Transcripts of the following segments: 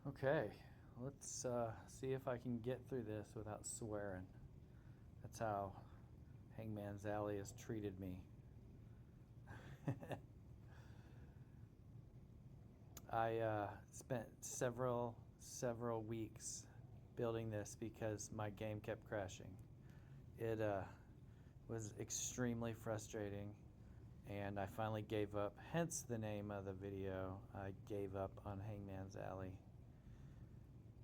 Okay, let's see if I can get through this without swearing. That's how Hangman's Alley has treated me. I spent several weeks building this because my game kept crashing. It was extremely frustrating, and I finally gave up. Hence the name of the video. I gave up on Hangman's Alley.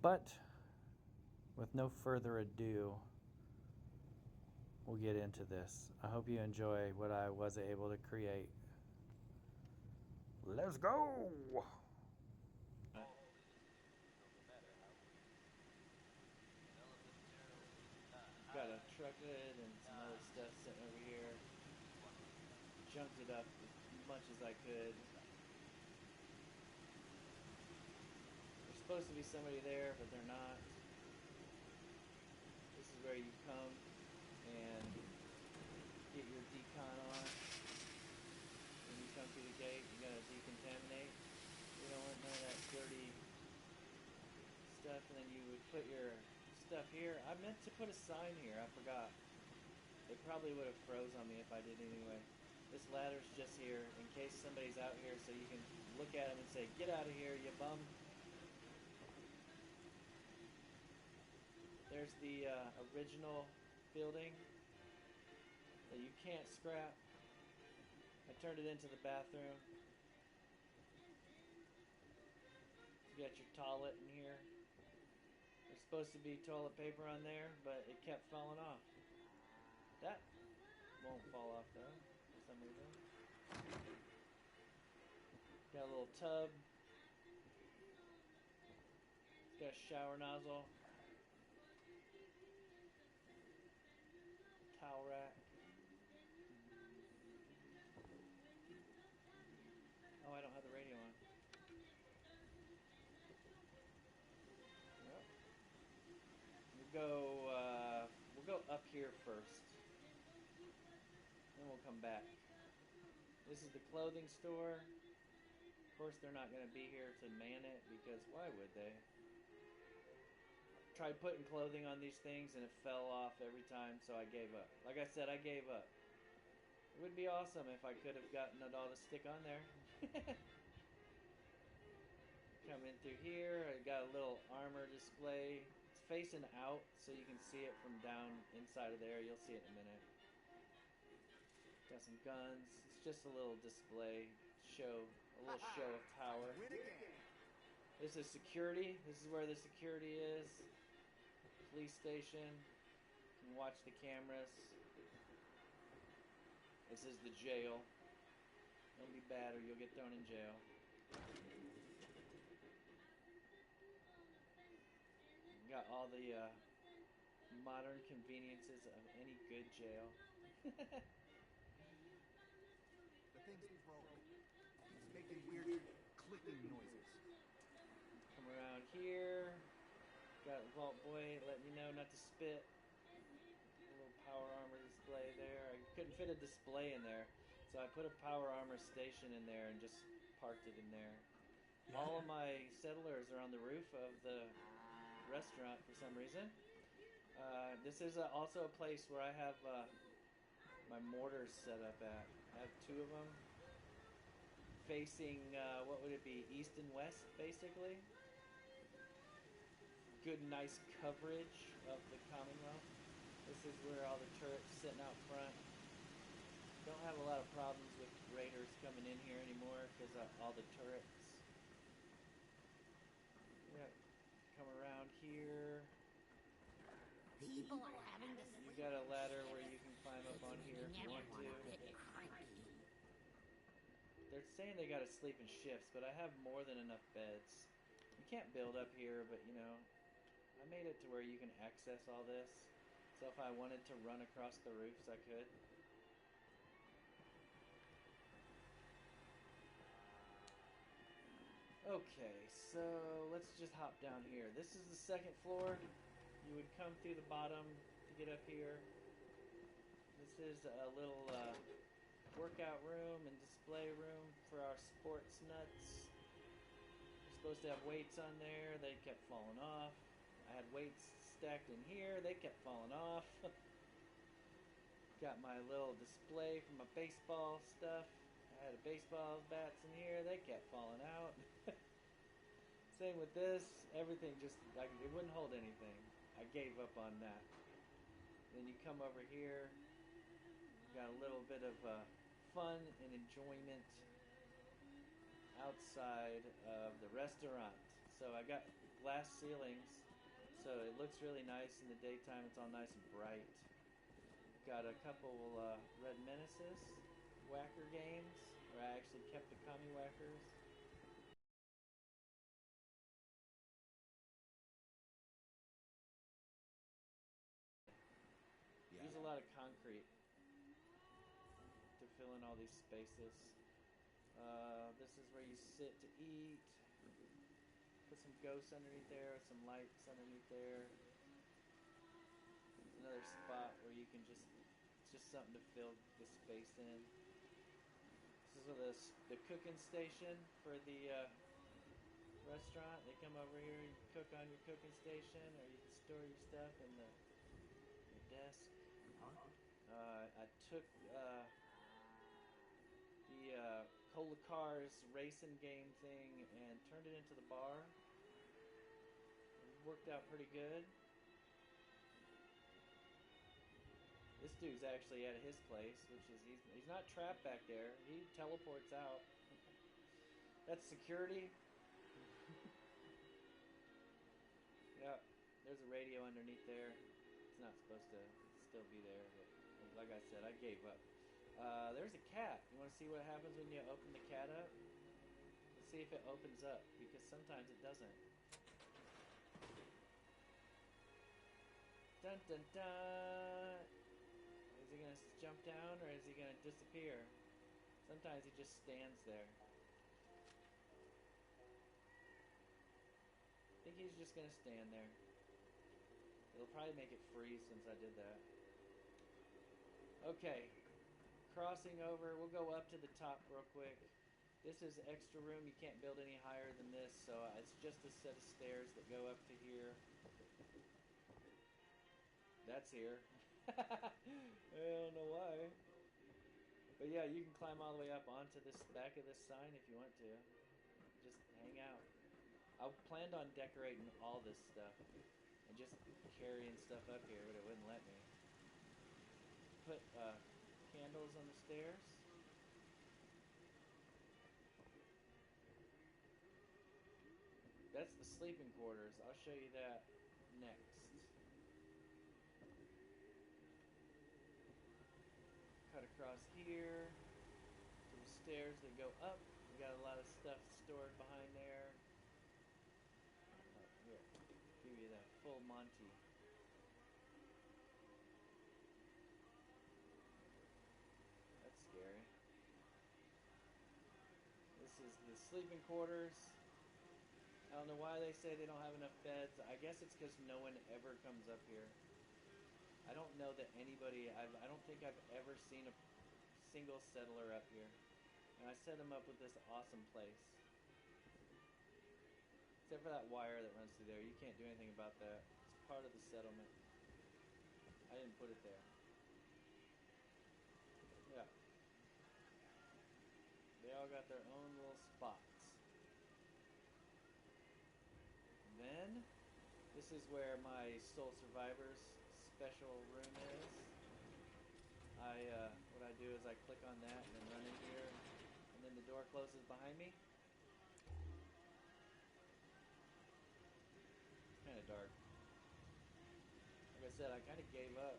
But with no further ado, we'll get into this. I hope you enjoy what I was able to create. Let's go! Got a truck hood and some other stuff sitting over here. Junked it up as much as I could. There's supposed to be somebody there, but they're not. This is where you come and get your decon on. When you come through the gate, you gotta decontaminate. You don't want none of that dirty stuff, and then you would put your stuff here. I meant to put a sign here, I forgot. It probably would have froze on me if I did anyway. This ladder's just here in case somebody's out here, so you can look at them and say, "Get out of here, you bum." There's the original building that you can't scrap. I turned it into the bathroom. You got your toilet in here. There's supposed to be toilet paper on there, but it kept falling off. That won't fall off though, for some reason. Got a little tub. It's got a shower nozzle. Towel rack. Oh, I don't have the radio on. Yep. We'll go up here first. Then we'll come back. This is the clothing store. Of course, they're not going to be here to man it because why would they? Tried putting clothing on these things and it fell off every time, so I gave up. Like I said, I gave up. It would be awesome if I could have gotten it all to stick on there. Come in through here, I got a little armor display. It's facing out so you can see it from down inside of there. You'll see it in a minute. Got some guns. It's just a little display show, a little show of power. This is security. This is where the security is. Police station. You can watch the cameras. This is the jail. Don't be bad or you'll get thrown in jail. Got all the modern conveniences of any good jail. The thing's broke. It's making weird clicking noises. Come around here. Got Vault Boy letting you know not to spit. A little power armor display there. I couldn't fit a display in there, so I put a power armor station in there and just parked it in there. Yeah. All of my settlers are on the roof of the restaurant for some reason. This is also a place where I have my mortars set up at. I have two of them facing, what would it be, east and west, basically. Good, nice coverage of the Commonwealth. This is where all the turrets sitting out front. Don't have a lot of problems with raiders coming in here anymore because of all the turrets. Yeah, come around here. People are having to sleep. You got a ladder where you can climb up on here if you want to. They're saying they gotta sleep in shifts, but I have more than enough beds. You can't build up here, but you know, I made it to where you can access all this. So if I wanted to run across the roofs, I could. Okay, so let's just hop down here. This is the second floor. You would come through the bottom to get up here. This is a little workout room and display room for our sports nuts. There's supposed to have weights on there. They kept falling off. I had weights stacked in here. They kept falling off. Got my little display for my baseball stuff. I had a baseball bats in here. They kept falling out. Same with this. Everything just, like, it wouldn't hold anything. I gave up on that. Then you come over here. Got a little bit of fun and enjoyment outside of the restaurant. So I got glass ceilings, so it looks really nice in the daytime. It's all nice and bright. Got a couple Red Menaces whacker games where I actually kept the commie whackers. Yeah. Use a lot of concrete to fill in all these spaces. This is where you sit to eat. Put some ghosts underneath there, some lights underneath there. There's another spot where you can it's just something to fill the space in. This is the cooking station for the restaurant. They come over here, you cook on your cooking station, or you can store your stuff in your desk. I took the Cola Cars racing game thing and turned it into the bar. It worked out pretty good. This dude's actually at his place, which is he's not trapped back there. He teleports out. That's security. Yeah, there's a radio underneath there. It's not supposed to still be there, but like I said, I gave up. There's a cat. You want to see what happens when you open the cat up? Let's see if it opens up, because sometimes it doesn't. Dun dun dun! Is he going to jump down, or is he going to disappear? Sometimes he just stands there. I think he's just going to stand there. It'll probably make it freeze since I did that. Okay. Crossing over, we'll go up to the top real quick. This is extra room. You can't build any higher than this, so it's just a set of stairs that go up to here. That's here. I don't know why. But yeah, you can climb all the way up onto this back of this sign if you want to. Just hang out. I planned on decorating all this stuff and just carrying stuff up here, but it wouldn't let me. Put candles on the stairs. That's the sleeping quarters. I'll show you that next. Cut across here to the stairs that go up. We got a lot of stuff stored behind there. Here, give you that full Monty. That's scary. This is the sleeping quarters. I don't know why they say they don't have enough beds. I guess it's because no one ever comes up here. I don't know that anybody, I don't think I've ever seen a single settler up here. And I set them up with this awesome place. Except for that wire that runs through there. You can't do anything about that. It's part of the settlement. I didn't put it there. Yeah. They all got their own little spots. Then, this is where my Soul Survivors special room is. What I do is I click on that and then run in here, and then the door closes behind me. It's kind of dark. Like I said, I kind of gave up.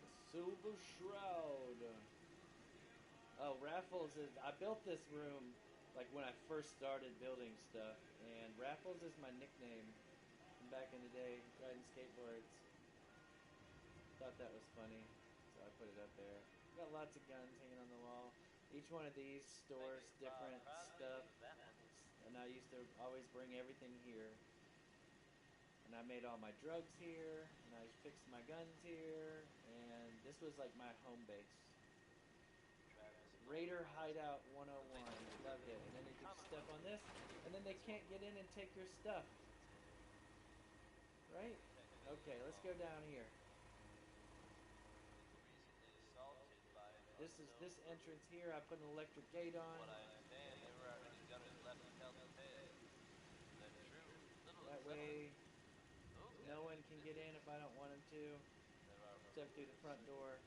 The Silver Shroud. Oh, Raffles is... I built this room like when I first started building stuff, and Raffles is my nickname from back in the day, riding skateboards. Thought that was funny, so I put it up there. Got lots of guns hanging on the wall. Each one of these stores different stuff, and I used to always bring everything here. And I made all my drugs here, and I fixed my guns here, and this was like my home base. Raider Hideout 101, loved it. this, and then they can't get in and take your stuff. Right? Okay, let's go down here. This is this entrance here. I put an electric gate on. That way, no one can get in if I don't want them to. Except through the front door.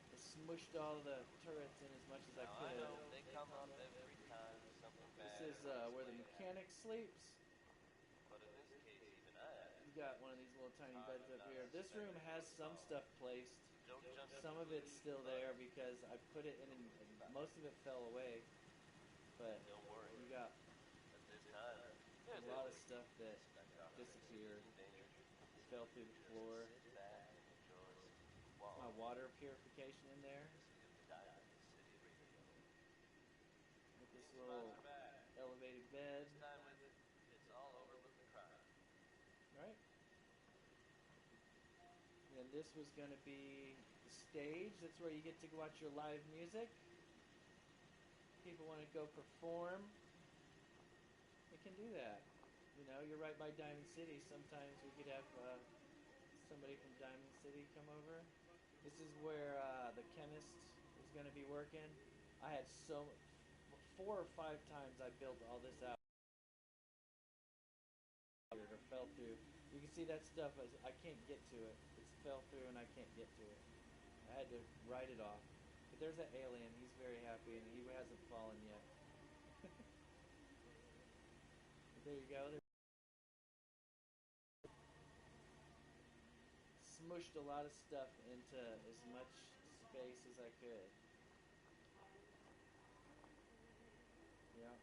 I smushed all the turrets in as much as I could. This is where the mechanic sleeps. He's got one of these little tiny beds up here. This room has some stuff placed. Some of it's still there because I put it in and most of it fell away. But you got a lot of stuff that disappeared. Fell through the floor. My water purification in there. With this little elevated bed. Right? And this was going to be the stage. That's where you get to watch your live music. People want to go perform. They can do that. You know, you're right by Diamond City. Sometimes we could have somebody from Diamond City come over. This is where the chemist is going to be working. I had 4 or 5 times I built all this out. Or fell through. You can see that stuff. I can't get to it. It fell through and I can't get to it. I had to write it off. But there's that alien. He's very happy and he hasn't fallen yet. There you go. Smushed a lot of stuff into as much space as I could. Yeah.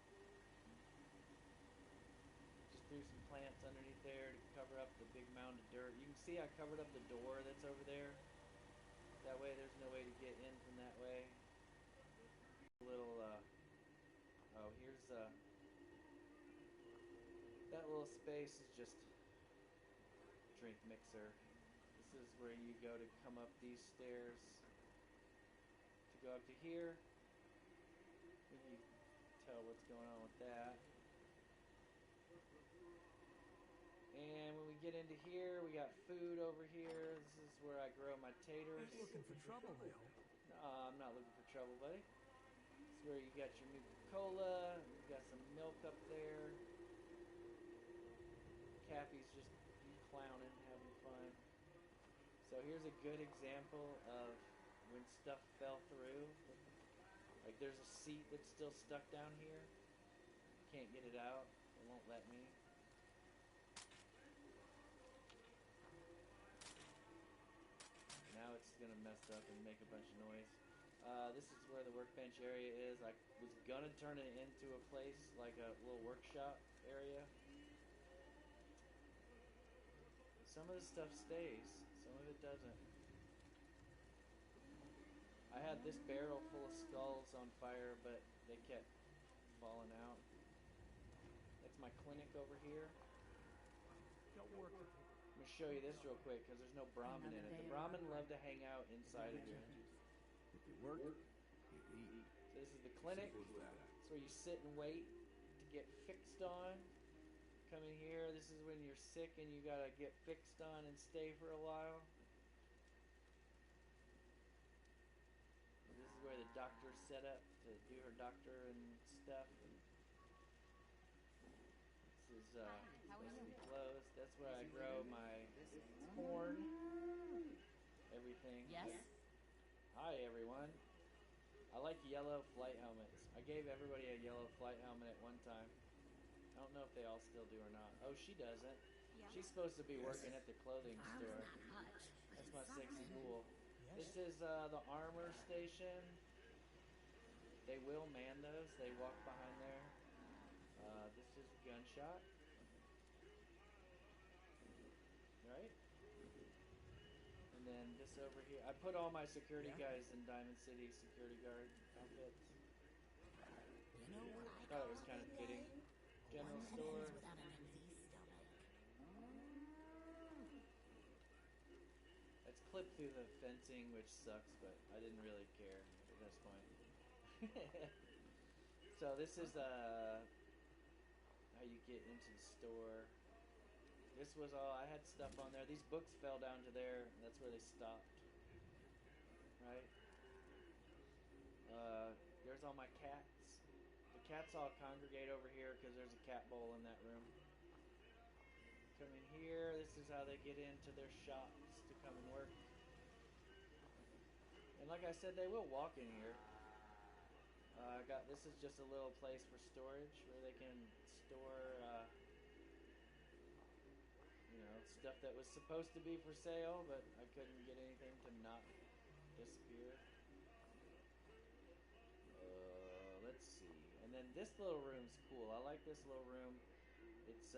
Just threw some plants underneath there to cover up the big mound of dirt. You can see I covered up the door that's over there. That way there's no way to get in from that way. A little, oh, here's, that little space is just drink mixer. This is where you go to come up these stairs to go up to here. You can tell what's going on with that. And when we get into here, we got food over here. This is where I grow my taters. Looking for trouble, I hope. I'm not looking for trouble, buddy. This is where you got your Nuka-Cola. You got some milk up there. Cappy's just clowning, having fun. So here's a good example of when stuff fell through. Like there's a seat that's still stuck down here. Can't get it out. It won't let me. Now it's gonna mess up and make a bunch of noise. This is where the workbench area is. I was gonna turn it into a place like a little workshop area. Some of the stuff stays, some of it doesn't. I had this barrel full of skulls on fire, but they kept falling out. That's my clinic over here. Got work to do. I'm going to show you this real quick because there's no Brahmin in it. The Brahmin love to hang out inside of here. If you work, you eat. So this is the clinic. Simple as that. It's where you sit and wait to get fixed on. Come in here. This is when you're sick and you gotta get fixed on and stay for a while. This is where the doctor's set up to do her doctor and stuff. And this is supposed to be closed. That's where I grow my corn. Everything. Yes? Hi everyone. I like yellow flight helmets. I gave everybody a yellow flight helmet at one time. I don't know if they all still do or not. Oh, she doesn't. She's supposed to be working at the clothing store. That's my sexy ghoul. This is the armor station. They will man those. They walk behind there. This is a gunshot. Right? And then this over here. I put all my security guys in Diamond City security guard outfits. You know what I Thought it was kind of fitting. General store. without an empty stomach. It's clipped through the fencing, which sucks, but I didn't really care at this point. So this is how you get into the store. This was all, I had stuff on there. These books fell down to there. That's where they stopped. Right? There's all my cats. The cats all congregate over here because there's a cat bowl in that room. Come in here. This is how they get into their shops to come and work. And like I said, they will walk in here. This is just a little place for storage where they can store, stuff that was supposed to be for sale, but I couldn't get anything to not disappear. Let's see. And then this little room's cool. I like this little room. It's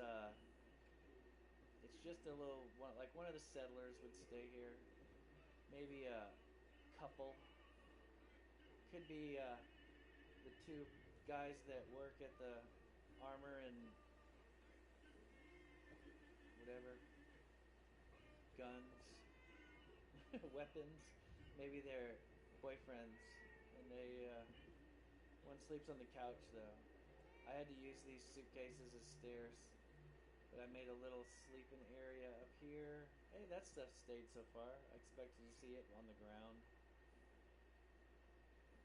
just a little one, like one of the settlers would stay here. Maybe a couple. Could be the two guys that work at the armor and whatever guns, weapons. Maybe they're boyfriends, and one sleeps on the couch though. I had to use these suitcases as stairs, but I made a little sleeping area up here. Hey, that stuff stayed so far. I expected to see it on the ground.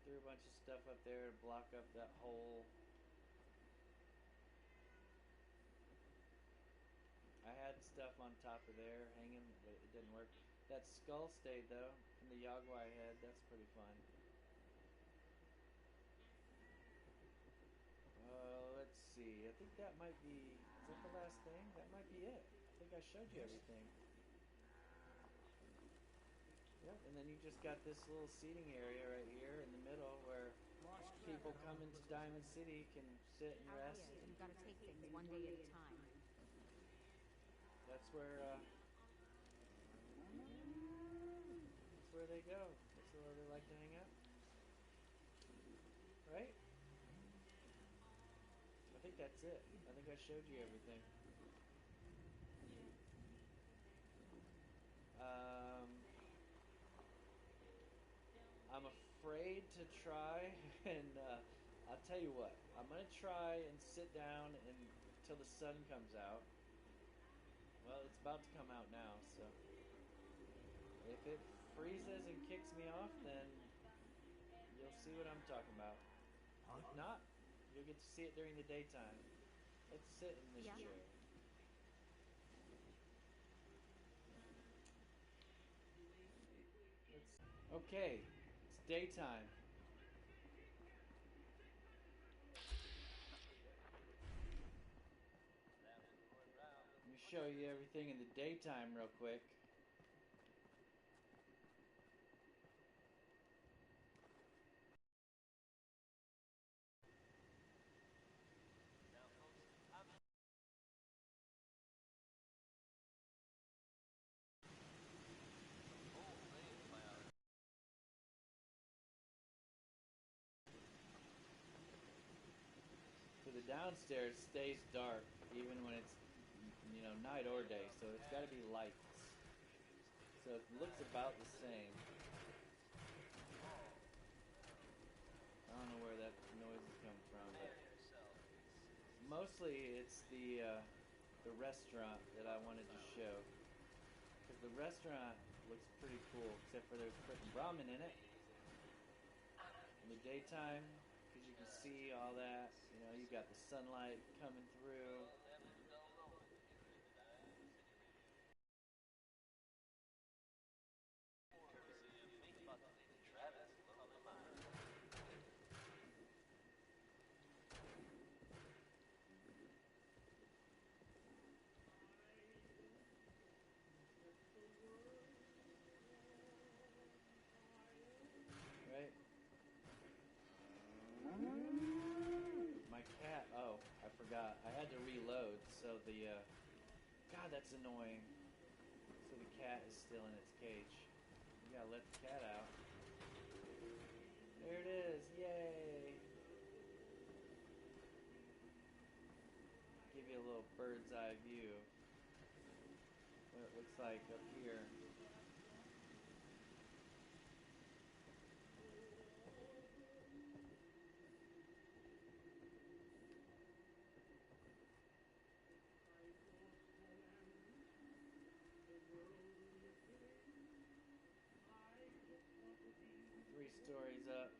Threw a bunch of stuff up there to block up that hole. I had stuff on top of there hanging, but it didn't work. That skull stayed though, from the Yagwai head. That's pretty fun. Let's see. I think that might be. Is that the last thing? That might be it. I think I showed you everything. Yep, and then you just got this little seating area right here in the middle where people come into Diamond City can sit and Out rest. here, you gotta take things one day at a time. That's where they go. That's where they like to hang out. Right? I think that's it. I think I showed you everything. I'm afraid to try, and I'll tell you what. I'm gonna try and sit down until the sun comes out. Well, it's about to come out now, so if it freezes and kicks me off, then you'll see what I'm talking about. If not, you'll get to see it during the daytime. Let's sit in this chair. Okay, it's daytime. Let me show you everything in the daytime real quick. So the downstairs stays dark even when it's night or day, so it's got to be lights. So it looks about the same. I don't know where that noise is coming from, but mostly it's the restaurant that I wanted to show, because the restaurant looks pretty cool, except for there's freaking ramen in it. In the daytime, because you can see all that, you got the sunlight coming through. Right? My cat, I forgot. I had to reload, so God, that's annoying. So the cat is still in its cage. You gotta let the cat out. There it is, yay! Give you a little bird's eye view of what it looks like up here. stories up.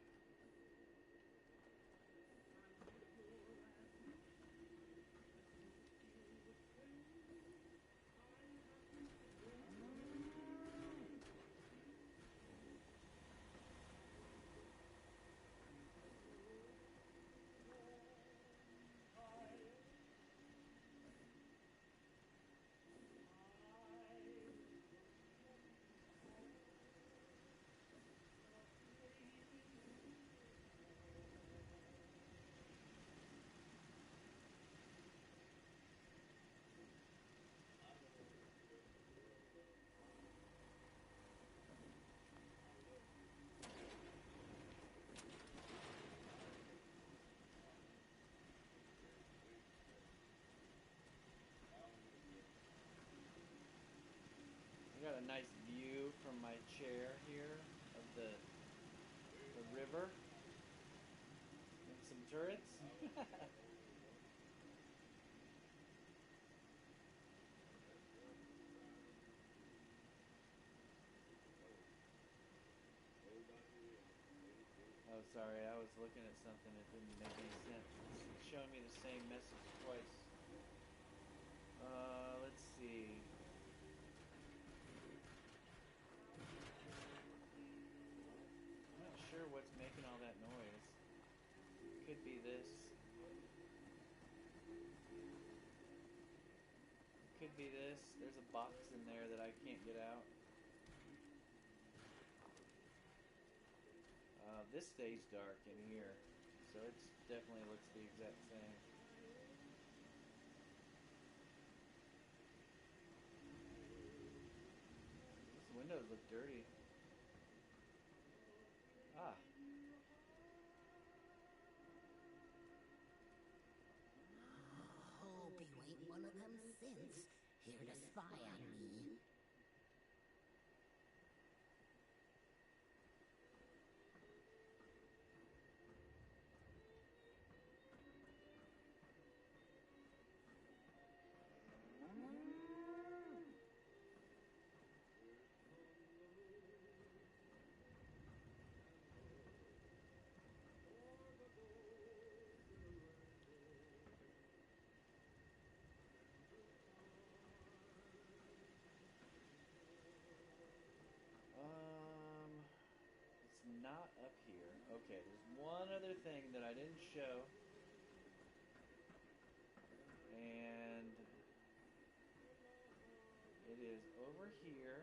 I got a nice view from my chair here of the river and some turrets. Oh, sorry, I was looking at something that didn't make any sense. It's showing me the same message twice. Let's see. I'm not sure what's making all that noise. Could be this. Could be this. There's a box in there that I can't get out. This stays dark in here, so it definitely looks the exact same. These windows look dirty. Ah. Hope you ain't one of them synths here to spy on me. It's not up here. Okay, there's one other thing that I didn't show. And it is over here.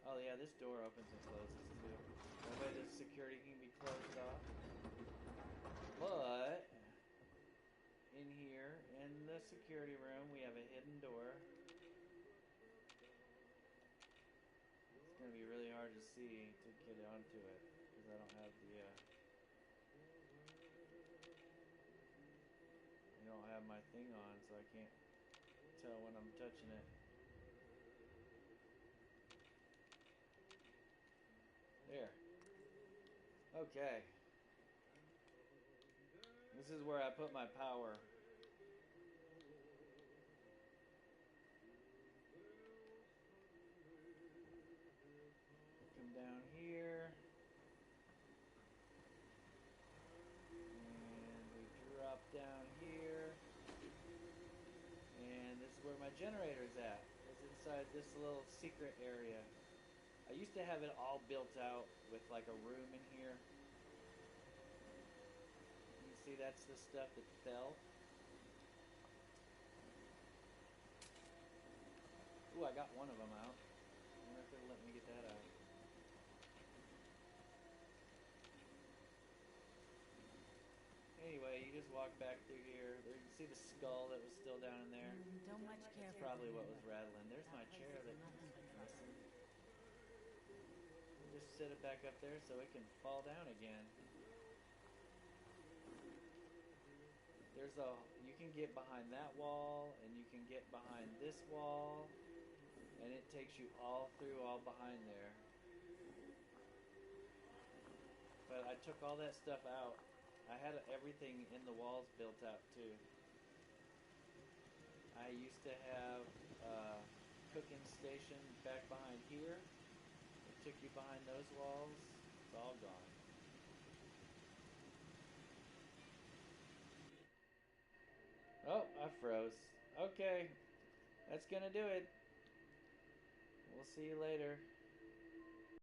Oh yeah, this door opens and closes too. That way the security can be closed off. But in here, in the security room, we have a hidden door. It's going to be really hard to see to get onto it because I don't have the I don't have my thing on, so I can't tell when I'm touching it. There. Okay. This is where I put my power. Come down here. And we drop down here. And this is where my generator's at. It's inside this little secret area. I used to have it all built out with like a room in here. You see that's the stuff that fell. Ooh, I got one of them out. I wonder if it'll let me get that out. Anyway, you just walk back through here. There you can see the skull that was still down in there. Don't much care. That's probably what was rattling. There's my chair that's missing. Just set it back up there so it can fall down again. You can get behind that wall, and you can get behind this wall, and it takes you all behind there. But I took all that stuff out. I had everything in the walls built out too. I used to have a cooking station back behind here. It took you behind those walls. I froze. Okay, that's gonna do it. We'll see you later.